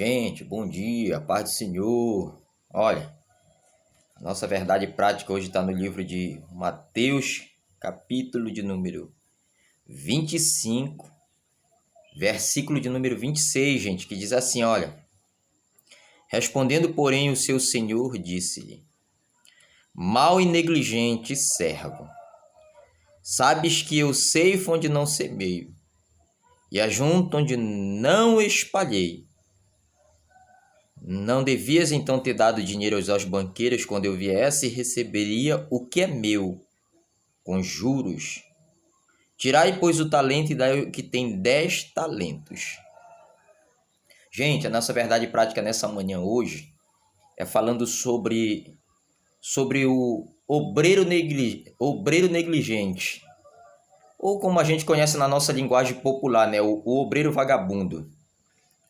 Gente, bom dia, paz do Senhor. Olha, a nossa verdade prática hoje está no livro de Mateus, capítulo de número 25, versículo de número 26, gente, que diz assim, olha. Respondendo, porém, o seu senhor disse-lhe: Mau e negligente servo, sabes que eu ceifo onde não semeio, e ajunto onde não espalhei. Não devias então ter dado dinheiro aos banqueiros quando eu viesse e receberia o que é meu, com juros? Tirai, pois, o talento e dai o que tem 10 talentos. Gente, a nossa verdade prática nessa manhã hoje é falando sobre o obreiro negligente, ou como a gente conhece na nossa linguagem popular, né? O obreiro vagabundo.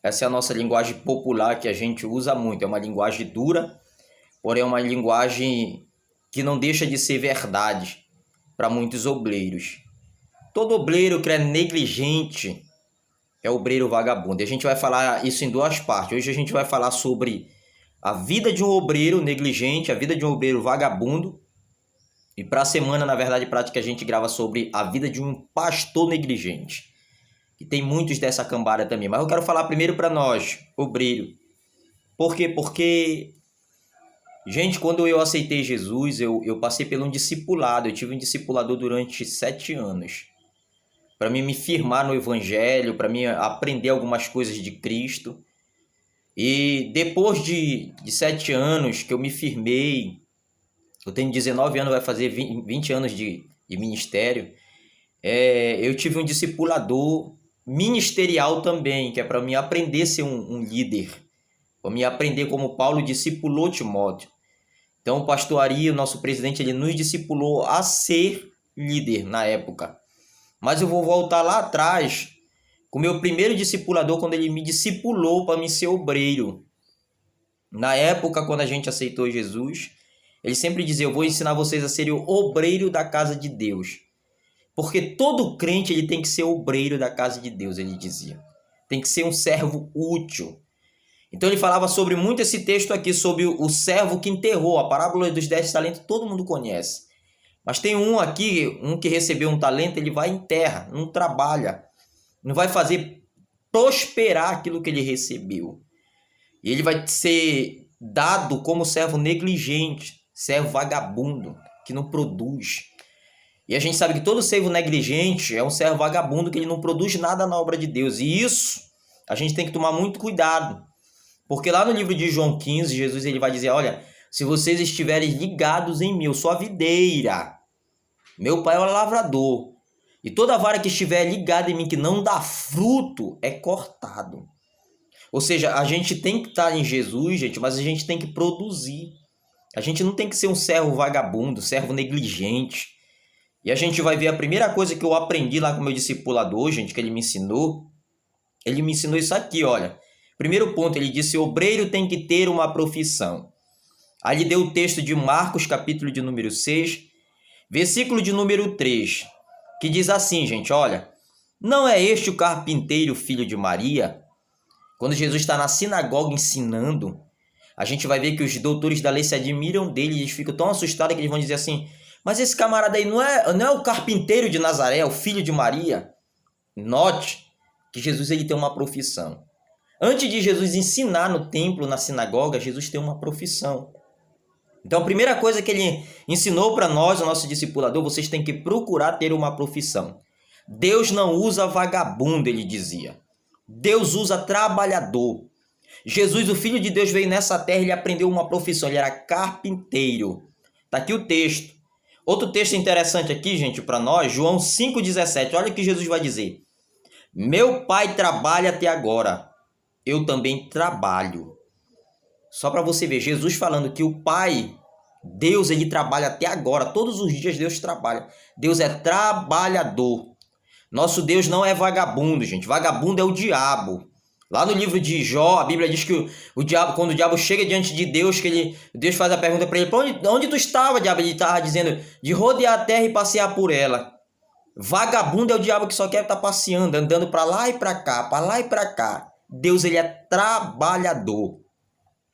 Essa é a nossa linguagem popular que a gente usa muito. É uma linguagem dura, porém é uma linguagem que não deixa de ser verdade para muitos obreiros. Todo obreiro que é negligente é obreiro vagabundo. E a gente vai falar isso em duas partes. Hoje a gente vai falar sobre a vida de um obreiro negligente, a vida de um obreiro vagabundo. E para a semana, na verdade prática, a gente grava sobre a vida de um pastor negligente. E tem muitos dessa cambada também. Mas eu quero falar primeiro para nós, obreiro. Por quê? Porque, gente, quando eu aceitei Jesus, eu passei por um discipulado. Eu tive um discipulador durante 7 anos. Para mim me firmar no Evangelho, para mim aprender algumas coisas de Cristo. E depois de 7 anos que eu me firmei, eu tenho 19 anos, vai fazer 20 anos de ministério, eu tive um discipulador ministerial também, que é para mim aprender a ser um líder, para mim aprender como Paulo discipulou Timóteo. Então o pastor Ari, o nosso presidente, ele nos discipulou a ser líder na época. Mas eu vou voltar lá atrás com o meu primeiro discipulador, quando ele me discipulou para mim ser obreiro. Na época, quando a gente aceitou Jesus, ele sempre dizia: eu vou ensinar vocês a serem o obreiro da casa de Deus. Porque todo crente ele tem que ser obreiro da casa de Deus, ele dizia. Tem que ser um servo útil. Então ele falava sobre muito esse texto aqui, sobre o servo que enterrou. A parábola dos 10 talentos todo mundo conhece. Mas tem um aqui, um que recebeu um talento, ele vai em terra, não trabalha. Não vai fazer prosperar aquilo que ele recebeu. E ele vai ser dado como servo negligente, servo vagabundo, que não produz. E a gente sabe que todo servo negligente é um servo vagabundo, que ele não produz nada na obra de Deus. E isso a gente tem que tomar muito cuidado. Porque lá no livro de João 15, Jesus ele vai dizer: olha, se vocês estiverem ligados em mim, eu sou a videira, meu pai é o lavrador. E toda vara que estiver ligada em mim, que não dá fruto, é cortado. Ou seja, a gente tem que estar em Jesus, gente, mas a gente tem que produzir. A gente não tem que ser um servo vagabundo, servo negligente. E a gente vai ver a primeira coisa que eu aprendi lá com o meu discipulador, gente, que ele me ensinou. Ele me ensinou isso aqui, olha. Primeiro ponto, ele disse: obreiro tem que ter uma profissão. Aí ele deu o texto de Marcos, capítulo de número 6, versículo de número 3, que diz assim, gente, olha. Não é este o carpinteiro, filho de Maria? Quando Jesus está na sinagoga ensinando, a gente vai ver que os doutores da lei se admiram dele, eles ficam tão assustados que eles vão dizer assim: mas esse camarada aí não é o carpinteiro de Nazaré, o filho de Maria? Note que Jesus ele tem uma profissão. Antes de Jesus ensinar no templo, na sinagoga, Jesus tem uma profissão. Então a primeira coisa que ele ensinou para nós, o nosso discipulador: vocês têm que procurar ter uma profissão. Deus não usa vagabundo, ele dizia. Deus usa trabalhador. Jesus, o Filho de Deus, veio nessa terra e ele aprendeu uma profissão. Ele era carpinteiro. Está aqui o texto. Outro texto interessante aqui, gente, para nós, João 5,17. Olha o que Jesus vai dizer. Meu pai trabalha até agora. Eu também trabalho. Só para você ver, Jesus falando que o Pai, Deus, ele trabalha até agora. Todos os dias Deus trabalha. Deus é trabalhador. Nosso Deus não é vagabundo, gente. Vagabundo é o diabo. Lá no livro de Jó, a Bíblia diz que o diabo, quando o diabo chega diante de Deus, Deus faz a pergunta para ele: onde tu estava, diabo? Ele estava dizendo: de rodear a terra e passear por ela. Vagabundo é o diabo que só quer estar passeando, andando para lá e para cá, para lá e para cá. Deus, ele é trabalhador.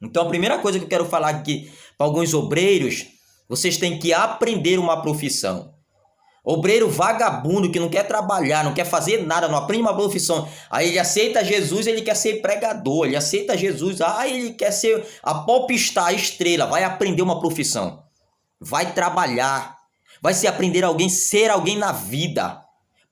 Então, a primeira coisa que eu quero falar aqui para alguns obreiros, vocês têm que aprender uma profissão. Obreiro vagabundo que não quer trabalhar, não quer fazer nada, não aprende uma profissão. Aí ele aceita Jesus, ele quer ser pregador. Ele aceita Jesus, ele quer ser a popstar, a estrela. Vai aprender uma profissão. Vai trabalhar. Vai se aprender ser alguém na vida.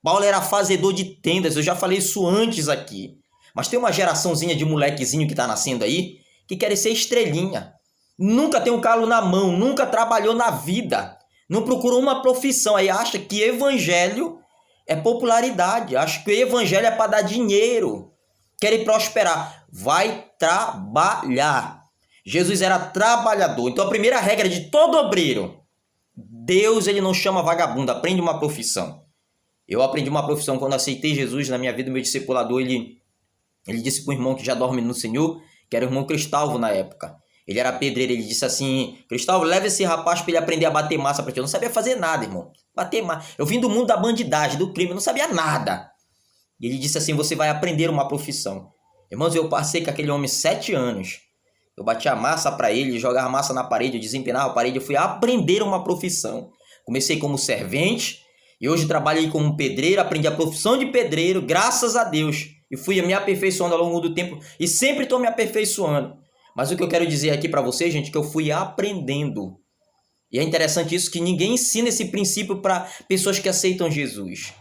Paulo era fazedor de tendas, eu já falei isso antes aqui. Mas tem uma geraçãozinha de molequezinho que está nascendo aí, que quer ser estrelinha. Nunca tem um calo na mão, nunca trabalhou na vida. Não procurou uma profissão, aí acha que evangelho é popularidade, acha que o evangelho é para dar dinheiro, quer prosperar. Vai trabalhar. Jesus era trabalhador. Então a primeira regra de todo obreiro, Deus, ele não chama vagabundo, aprende uma profissão. Eu aprendi uma profissão quando aceitei Jesus na minha vida. Meu discipulador, ele disse para um irmão que já dorme no Senhor, que era o irmão Cristalvo na época. Ele era pedreiro, ele disse assim: Cristalvo, leva esse rapaz para ele aprender a bater massa para ti. Eu não sabia fazer nada, irmão. Bater massa. Eu vim do mundo da bandidagem, do crime, eu não sabia nada. E ele disse assim: você vai aprender uma profissão. Irmãos, eu passei com aquele homem 7 anos. Eu batia massa para ele, jogava massa na parede, eu desempenava a parede. Eu fui aprender uma profissão. Comecei como servente e hoje trabalhei como pedreiro, aprendi a profissão de pedreiro, graças a Deus. E fui me aperfeiçoando ao longo do tempo e sempre estou me aperfeiçoando. Mas o que eu quero dizer aqui para vocês, gente, é que eu fui aprendendo. E é interessante isso, que ninguém ensina esse princípio para pessoas que aceitam Jesus.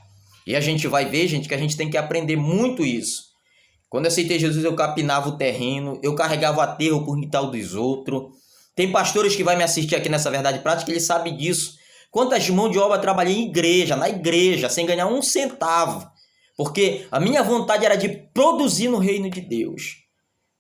E a gente vai ver, gente, que a gente tem que aprender muito isso. Quando eu aceitei Jesus, eu capinava o terreno, eu carregava aterro por quintal dos outros. Tem pastores que vai me assistir aqui nessa Verdade Prática, eles sabem disso. Quantas mãos de obra eu trabalhei em igreja, na igreja, sem ganhar um centavo. Porque a minha vontade era de produzir no reino de Deus.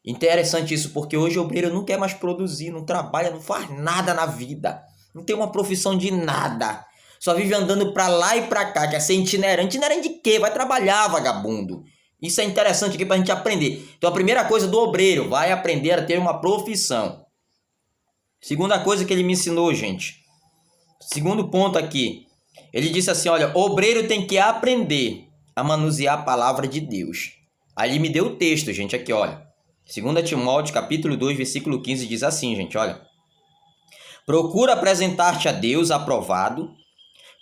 Interessante isso, porque hoje o obreiro não quer mais produzir, não trabalha, não faz nada na vida. Não tem uma profissão de nada. Só vive andando para lá e para cá, quer ser itinerante. Itinerante de quê? Vai trabalhar, vagabundo. Isso é interessante aqui para a gente aprender. Então a primeira coisa do obreiro, vai aprender a ter uma profissão. Segunda coisa que ele me ensinou, gente. Segundo ponto aqui. Ele disse assim, olha, o obreiro tem que aprender a manusear a palavra de Deus. Aí ele me deu o texto, gente, aqui, olha. 2 Timóteo, capítulo 2, versículo 15, diz assim, gente, olha. Procura apresentar-te a Deus aprovado,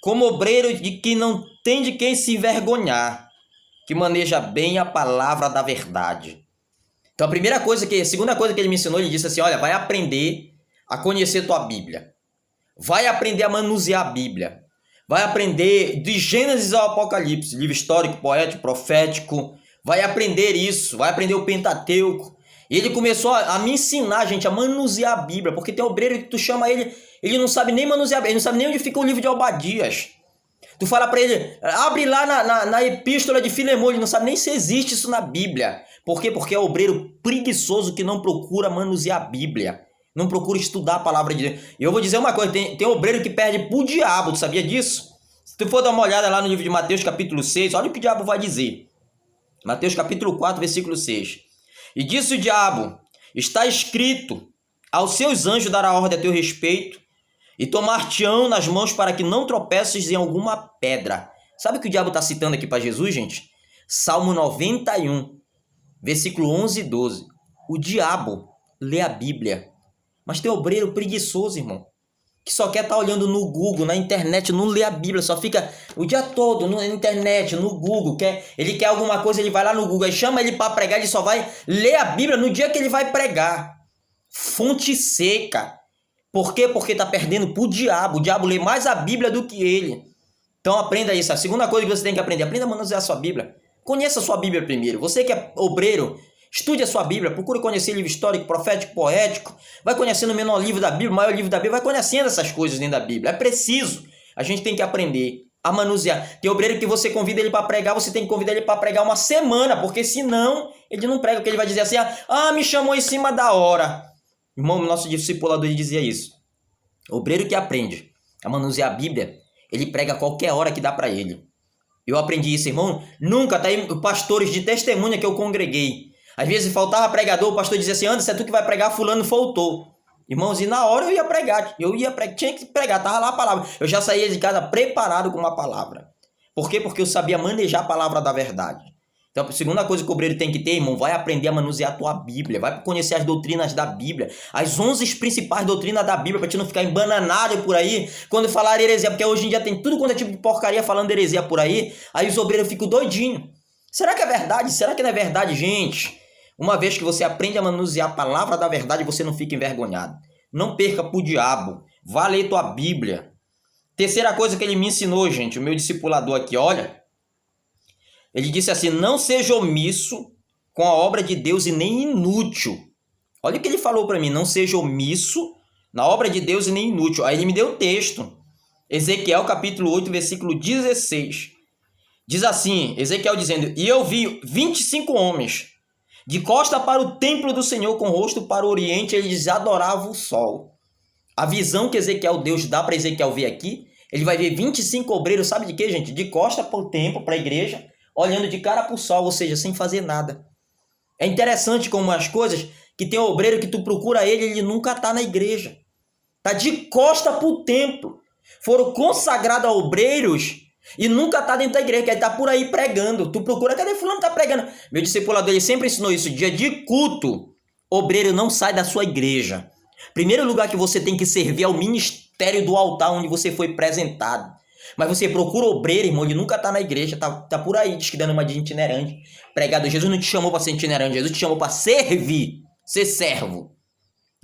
como obreiro de que não tem de quem se envergonhar, que maneja bem a palavra da verdade. Então, a segunda coisa que ele me ensinou, ele disse assim, olha, vai aprender a conhecer tua Bíblia. Vai aprender a manusear a Bíblia. Vai aprender de Gênesis ao Apocalipse, livro histórico, poético, profético. Vai aprender isso, vai aprender o Pentateuco. E ele começou a me ensinar, gente, a manusear a Bíblia. Porque tem obreiro que tu chama ele não sabe nem manusear a Bíblia, ele não sabe nem onde fica o livro de Obadias. Tu fala para ele, abre lá na epístola de Filemão, ele não sabe nem se existe isso na Bíblia. Por quê? Porque é obreiro preguiçoso que não procura manusear a Bíblia. Não procura estudar a palavra de Deus. E eu vou dizer uma coisa, tem obreiro que perde pro diabo, tu sabia disso? Se tu for dar uma olhada lá no livro de Mateus capítulo 6, olha o que o diabo vai dizer. Mateus capítulo 4, versículo 6. E disse o diabo, está escrito, aos seus anjos dará ordem a teu respeito, e tomar-te-ão nas mãos para que não tropeces em alguma pedra. Sabe o que o diabo está citando aqui para Jesus, gente? Salmo 91, versículo 11 e 12. O diabo lê a Bíblia. Mas tem obreiro preguiçoso, irmão, que só quer estar olhando no Google, na internet, não lê a Bíblia, só fica o dia todo na internet, no Google. Ele quer alguma coisa, ele vai lá no Google, aí chama ele para pregar, ele só vai ler a Bíblia no dia que ele vai pregar. Fonte seca. Por quê? Porque está perdendo para o diabo. O diabo lê mais a Bíblia do que ele. Então aprenda isso. A segunda coisa que você tem que aprender, aprenda a manusear a sua Bíblia. Conheça a sua Bíblia primeiro. Você que é obreiro, estude a sua Bíblia, procure conhecer livro histórico, profético, poético. Vai conhecendo o menor livro da Bíblia, o maior livro da Bíblia. Vai conhecendo essas coisas dentro da Bíblia. É preciso. A gente tem que aprender a manusear. Tem obreiro que você convida ele para pregar, você tem que convidar ele para pregar uma semana, porque senão ele não prega, porque ele vai dizer assim, me chamou em cima da hora. Irmão, nosso discipulador dizia isso. O obreiro que aprende a manusear a Bíblia, ele prega a qualquer hora que dá para ele. Eu aprendi isso, irmão. Nunca, tá aí pastores de testemunha que eu congreguei. Às vezes faltava pregador, o pastor dizia assim, Anderson, é tu que vai pregar, fulano faltou. Irmãos, e na hora eu ia pregar, tinha que pregar, tava lá a palavra. Eu já saía de casa preparado com uma palavra. Por quê? Porque eu sabia manejar a palavra da verdade. Então, a segunda coisa que o obreiro tem que ter, irmão, vai aprender a manusear a tua Bíblia, vai conhecer as doutrinas da Bíblia, as 11 principais doutrinas da Bíblia, para te não ficar embananado por aí, quando falar heresia, porque hoje em dia tem tudo quanto é tipo de porcaria falando heresia por aí os obreiros ficam doidinhos. Será que é verdade? Será que não é verdade, gente? Uma vez que você aprende a manusear a palavra da verdade, você não fica envergonhado. Não perca pro diabo, vá ler tua Bíblia. Terceira coisa que ele me ensinou, gente, o meu discipulador aqui, olha, ele disse assim, não seja omisso com a obra de Deus e nem inútil. Olha o que ele falou para mim, não seja omisso na obra de Deus e nem inútil. Aí ele me deu o texto, Ezequiel capítulo 8, versículo 16. Diz assim, Ezequiel dizendo, e eu vi 25 homens, de costa para o templo do Senhor, com o rosto para o oriente, eles adoravam o sol. A visão que Deus dá para Ezequiel ver aqui, ele vai ver 25 obreiros, sabe de quê, gente? De costa para o templo, para a igreja, olhando de cara para o sol, ou seja, sem fazer nada. É interessante como as coisas, que tem um obreiro que tu procura ele nunca está na igreja. Está de costa para o templo. Foram consagrados a obreiros e nunca está dentro da igreja, que ele está por aí pregando. Tu procura, cadê fulano que está pregando? Meu discipulador, ele sempre ensinou isso, dia de culto, obreiro não sai da sua igreja. Primeiro lugar que você tem que servir é o ministério do altar onde você foi apresentado. Mas você procura obreiro, irmão, ele nunca está na igreja, tá por aí, diz que dando uma de itinerante. Pregado, Jesus não te chamou para ser itinerante, Jesus te chamou para servir, ser servo.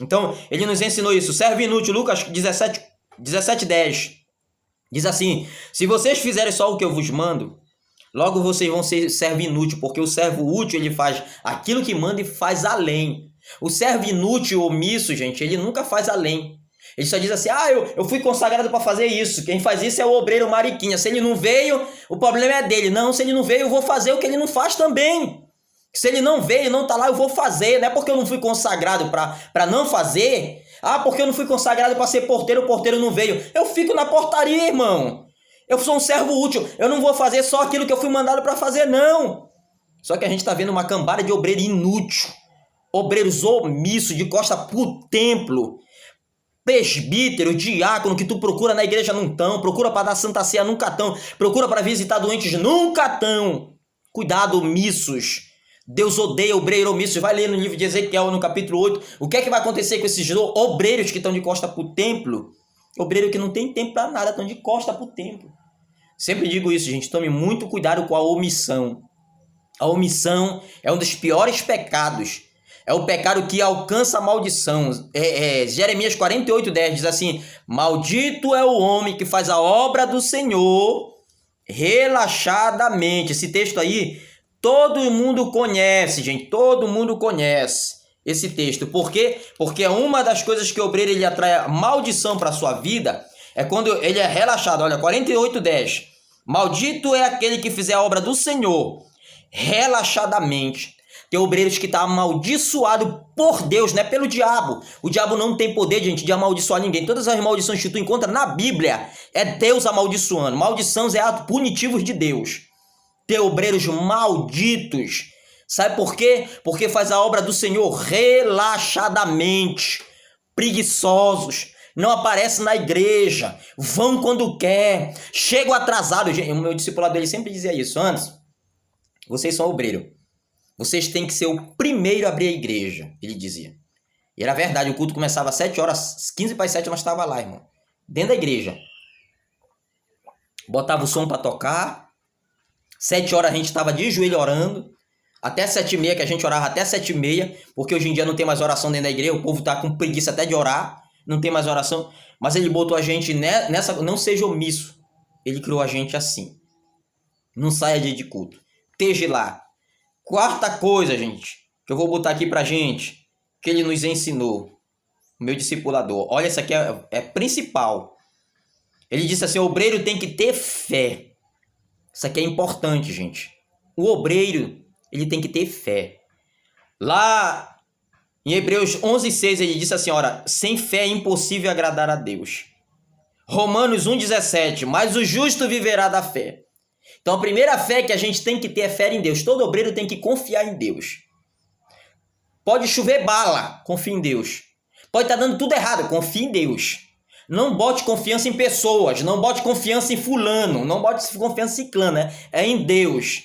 Então, ele nos ensinou isso, servo inútil, Lucas 17:10. Diz assim, se vocês fizerem só o que eu vos mando, logo vocês vão ser servo inútil, porque o servo útil, ele faz aquilo que manda e faz além. O servo inútil, omisso, gente, ele nunca faz além. Ele só diz assim, eu fui consagrado para fazer isso. Quem faz isso é o obreiro mariquinha. Se ele não veio, o problema é dele. Não, se ele não veio, eu vou fazer o que ele não faz também. Se ele não veio, não está lá, eu vou fazer. Não é porque eu não fui consagrado para não fazer. Porque eu não fui consagrado para ser porteiro, o porteiro não veio. Eu fico na portaria, irmão. Eu sou um servo útil. Eu não vou fazer só aquilo que eu fui mandado para fazer, não. Só que a gente está vendo uma cambada de obreiro inútil. Obreiros omissos, de costa pro templo. Presbítero, diácono, que tu procura na igreja não tão, procura para dar santa ceia, nunca tão, procura para visitar doentes, nunca tão. Cuidado, omissos. Deus odeia obreiro omisso. Vai ler no livro de Ezequiel, no capítulo 8, o que é que vai acontecer com esses obreiros que estão de costa pro templo? Obreiro que não tem tempo para nada, estão de costa pro templo. Sempre digo isso, gente, tome muito cuidado com a omissão. A omissão é um dos piores pecados. É o pecado que alcança a maldição. Jeremias 48:10 diz assim, maldito é o homem que faz a obra do Senhor relaxadamente. Esse texto aí, todo mundo conhece, gente. Todo mundo conhece esse texto. Por quê? Porque uma das coisas que o obreiro ele atrai maldição para a sua vida é quando ele é relaxado. Olha, 48:10. Maldito é aquele que fizer a obra do Senhor relaxadamente. Tem obreiros que estão amaldiçoados por Deus, não é pelo diabo. O diabo não tem poder, gente, de amaldiçoar ninguém. Todas as maldições que tu encontra na Bíblia é Deus amaldiçoando. Maldição é atos punitivos de Deus. Tem obreiros malditos. Sabe por quê? Porque faz a obra do Senhor relaxadamente. Preguiçosos. Não aparecem na igreja. Vão quando quer. Chegam atrasados. O meu discipulado ele sempre dizia isso antes. Vocês são obreiros. Vocês têm que ser o primeiro a abrir a igreja, ele dizia. E era verdade, o culto começava às 7 horas, 15 para as 7 nós estávamos lá, irmão. Dentro da igreja. Botava o som para tocar. 7 horas a gente estava de joelho orando. Até 7h30, que a gente orava até 7h30, porque hoje em dia não tem mais oração dentro da igreja, o povo está com preguiça até de orar, não tem mais oração. Mas ele botou a gente nessa, não seja omisso. Ele criou a gente assim. Não saia dia de culto. Esteja lá. Quarta coisa, gente, que eu vou botar aqui pra gente, que ele nos ensinou, o meu discipulador. Olha, isso aqui é principal. Ele disse assim, o obreiro tem que ter fé. Isso aqui é importante, gente. O obreiro, ele tem que ter fé. Lá em Hebreus 11:6, ele disse assim, ora, sem fé é impossível agradar a Deus. Romanos 1:17, mas o justo viverá da fé. Então a primeira fé que a gente tem que ter é fé em Deus. Todo obreiro tem que confiar em Deus. Pode chover bala, confie em Deus. Pode estar dando tudo errado, confie em Deus. Não bote confiança em pessoas, não bote confiança em fulano, não bote confiança em ciclano, é em Deus.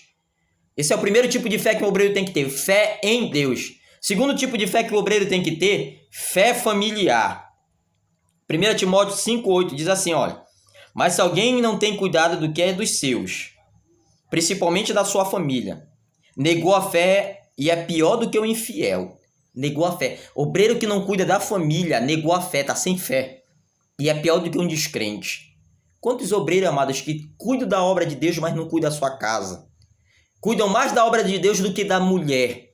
Esse é o primeiro tipo de fé que o obreiro tem que ter, fé em Deus. Segundo tipo de fé que o obreiro tem que ter, fé familiar. 1 Timóteo 5,8 diz assim, olha, mas se alguém não tem cuidado do que é dos seus, principalmente da sua família, negou a fé e é pior do que o infiel. Negou a fé. Obreiro que não cuida da família, negou a fé, tá sem fé. E é pior do que um descrente. Quantos obreiros, amados, que cuidam da obra de Deus, mas não cuidam da sua casa? Cuidam mais da obra de Deus do que da mulher.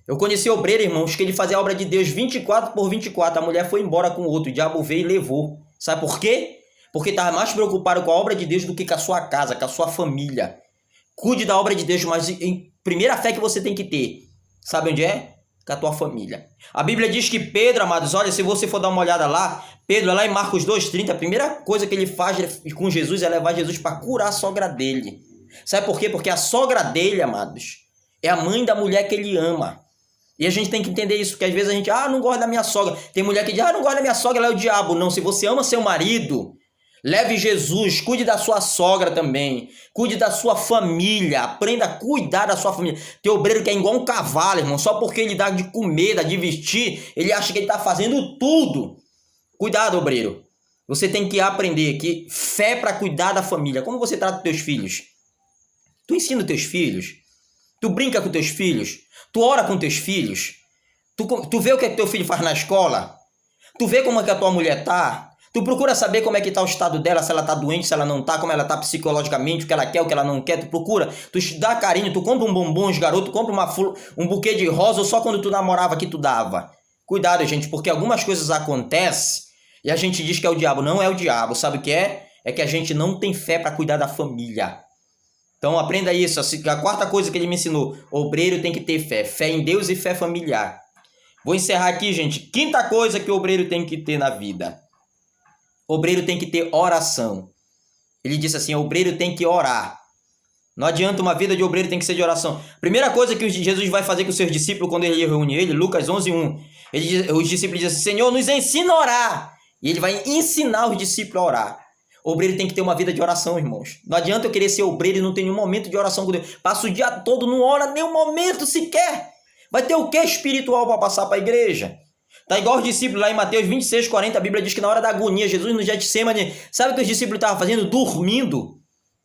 Eu conheci obreiro, irmãos, que ele fazia a obra de Deus 24/24. A mulher foi embora com o outro, o diabo veio e levou. Sabe por quê? Porque estava mais preocupado com a obra de Deus do que com a sua casa, com a sua família. Cuide da obra de Deus, mas em primeira fé que você tem que ter, sabe onde é? Com a tua família. A Bíblia diz que Pedro, amados, olha, se você for dar uma olhada lá, Pedro, lá em Marcos 2,30, a primeira coisa que ele faz com Jesus é levar Jesus para curar a sogra dele. Sabe por quê? Porque a sogra dele, amados, é a mãe da mulher que ele ama. E a gente tem que entender isso, porque às vezes a gente, não gosta da minha sogra. Tem mulher que diz, não gosta da minha sogra, ela é o diabo. Não, se você ama seu marido, leve Jesus, cuide da sua sogra também, cuide da sua família, aprenda a cuidar da sua família. Tem obreiro que é igual um cavalo, irmão, só porque ele dá de comer, dá de vestir, ele acha que ele está fazendo tudo. Cuidado, obreiro. Você tem que aprender que fé para cuidar da família. Como você trata os teus filhos? Tu ensina os teus filhos? Tu brinca com teus filhos? Tu ora com teus filhos? Tu vê o que teu filho faz na escola? Tu vê como é que a tua mulher tá? Tu procura saber como é que tá o estado dela, se ela tá doente, se ela não tá, como ela tá psicologicamente, o que ela quer, o que ela não quer. Tu procura, tu dá carinho, tu compra um bombom, garoto, tu compra um buquê de rosa ou só quando tu namorava que tu dava. Cuidado, gente, porque algumas coisas acontecem e a gente diz que é o diabo. Não é o diabo, sabe o que é? É que a gente não tem fé para cuidar da família. Então aprenda isso, a quarta coisa que ele me ensinou, obreiro tem que ter fé, fé em Deus e fé familiar. Vou encerrar aqui, gente, quinta coisa que o obreiro tem que ter na vida. Obreiro tem que ter oração. Ele disse assim, obreiro tem que orar. Não adianta, uma vida de obreiro tem que ser de oração. Primeira coisa que Jesus vai fazer com os seus discípulos quando ele reúne ele, Lucas 11:1. Os discípulos dizem assim, Senhor, nos ensina a orar. E ele vai ensinar os discípulos a orar. Obreiro tem que ter uma vida de oração, irmãos. Não adianta eu querer ser obreiro e não ter nenhum momento de oração com Deus. Passa o dia todo, não ora nenhum momento sequer. Vai ter o que espiritual para passar para a igreja? Tá igual os discípulos lá em Mateus 26:40, a Bíblia diz que na hora da agonia, Jesus no Getsemane, sabe o que os discípulos estavam fazendo? Dormindo.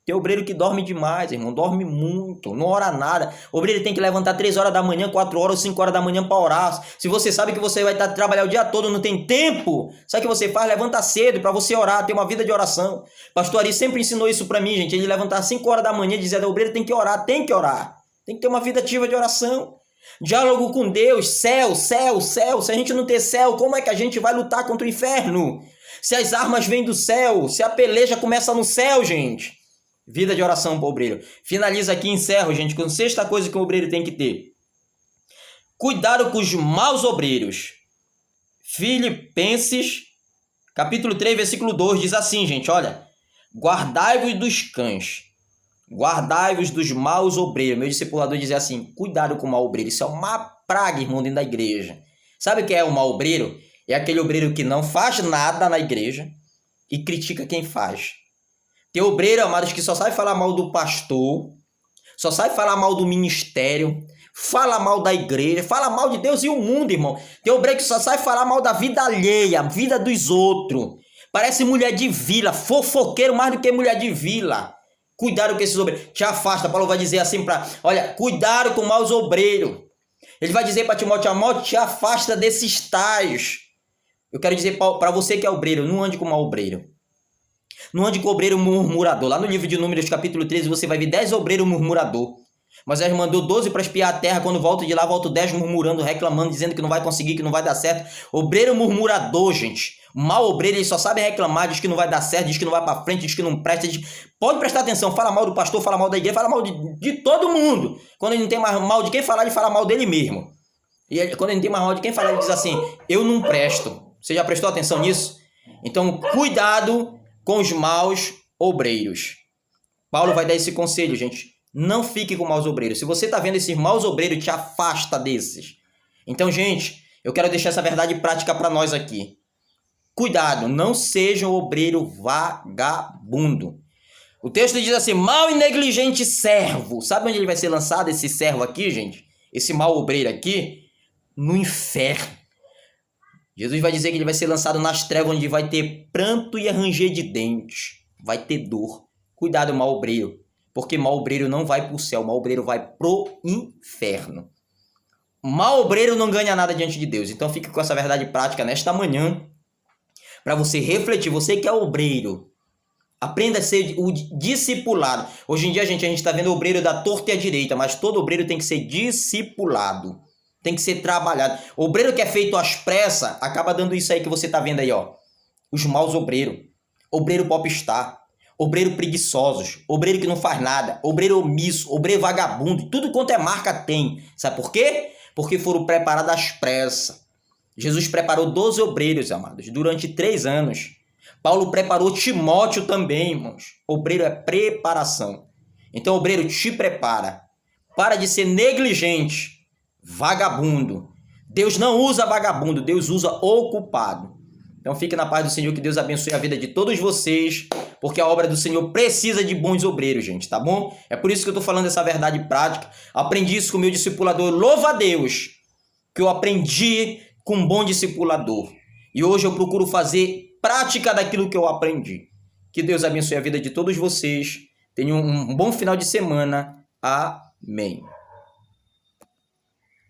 Tem obreiro que dorme demais, irmão, dorme muito, não ora nada. O obreiro tem que levantar 3 horas da manhã, 4 horas ou 5 horas da manhã para orar. Se você sabe que você vai trabalhar o dia todo, não tem tempo, sabe o que você faz? Levanta cedo para você orar, ter uma vida de oração. Pastor Ari sempre ensinou isso para mim, gente. Ele levantar 5 horas da manhã e dizer, o obreiro tem que orar, tem que orar. Tem que ter uma vida ativa de oração. Diálogo com Deus, céu, céu, céu. Se a gente não ter céu, como é que a gente vai lutar contra o inferno? Se as armas vêm do céu, se a peleja começa no céu, gente. Vida de oração para o obreiro. Finaliza aqui e encerro, gente, com a sexta coisa que o obreiro tem que ter. Cuidado com os maus obreiros. Filipenses, capítulo 3, versículo 2, diz assim, gente, olha. Guardai-vos dos cães. Guardai-vos dos maus obreiros. Meu discipulador dizia assim, cuidado com o mau obreiro. Isso é uma praga, irmão, dentro da igreja. Sabe o que é o mau obreiro? É aquele obreiro que não faz nada na igreja e critica quem faz. Tem obreiro, amados, que só sabe falar mal do pastor, só sabe falar mal do ministério, fala mal da igreja, fala mal de Deus e o mundo, irmão. Tem obreiro que só sabe falar mal da vida alheia, a vida dos outros. Parece mulher de vila, fofoqueiro mais do que mulher de vila. Cuidado com esses obreiros. Te afasta, Paulo vai dizer assim olha, cuidado com maus obreiros. Ele vai dizer para Timóteo, te afasta desses tais. Eu quero dizer para você que é obreiro, não ande com mau obreiro. Não ande com obreiro murmurador. Lá no livro de Números, capítulo 13, você vai ver 10 obreiros murmurador. Moisés mandou 12 para espiar a terra. Quando volta de lá, volta 10 murmurando, reclamando, dizendo que não vai conseguir, que não vai dar certo. Obreiro murmurador, gente. Mal obreiro, ele só sabe reclamar, diz que não vai dar certo, diz que não vai para frente, diz que não presta. Pode prestar atenção, fala mal do pastor, fala mal da igreja, fala mal de todo mundo. Quando ele não tem mais mal de quem falar, ele fala mal dele mesmo. E ele, quando ele não tem mais mal de quem falar, ele diz assim, eu não presto. Você já prestou atenção nisso? Então, cuidado com os maus obreiros. Paulo vai dar esse conselho, gente. Não fique com maus obreiros. Se você está vendo esses maus obreiros, te afasta desses. Então, gente, eu quero deixar essa verdade prática para nós aqui. Cuidado, não seja um obreiro vagabundo. O texto diz assim, mau e negligente servo. Sabe onde ele vai ser lançado, esse servo aqui, gente? Esse mau obreiro aqui? No inferno. Jesus vai dizer que ele vai ser lançado nas trevas, onde vai ter pranto e ranger de dentes. Vai ter dor. Cuidado, mau obreiro. Porque mau obreiro não vai para o céu, mau obreiro vai pro inferno. Mau obreiro não ganha nada diante de Deus. Então fique com essa verdade prática nesta manhã, para você refletir. Você que é obreiro, aprenda a ser o discipulado. Hoje em dia a gente está vendo o obreiro da torta e à direita, mas todo obreiro tem que ser discipulado. Tem que ser trabalhado. O obreiro que é feito às pressas, acaba dando isso aí que você está vendo aí, ó. Os maus obreiros. Obreiro popstar. Obreiro preguiçosos. Obreiro que não faz nada. Obreiro omisso. Obreiro vagabundo. Tudo quanto é marca tem. Sabe por quê? Porque foram preparados às pressas. Jesus preparou 12 obreiros, amados, durante 3 anos. Paulo preparou Timóteo também, irmãos. Obreiro é preparação. Então, obreiro, te prepara. Para de ser negligente. Vagabundo. Deus não usa vagabundo, Deus usa ocupado. Então fique na paz do Senhor, que Deus abençoe a vida de todos vocês, porque a obra do Senhor precisa de bons obreiros, gente, tá bom? É por isso que eu tô falando essa verdade prática. Aprendi isso com o meu discipulador, louva a Deus, que eu aprendi com um bom discipulador. E hoje eu procuro fazer prática daquilo que eu aprendi. Que Deus abençoe a vida de todos vocês. Tenham um bom final de semana. Amém.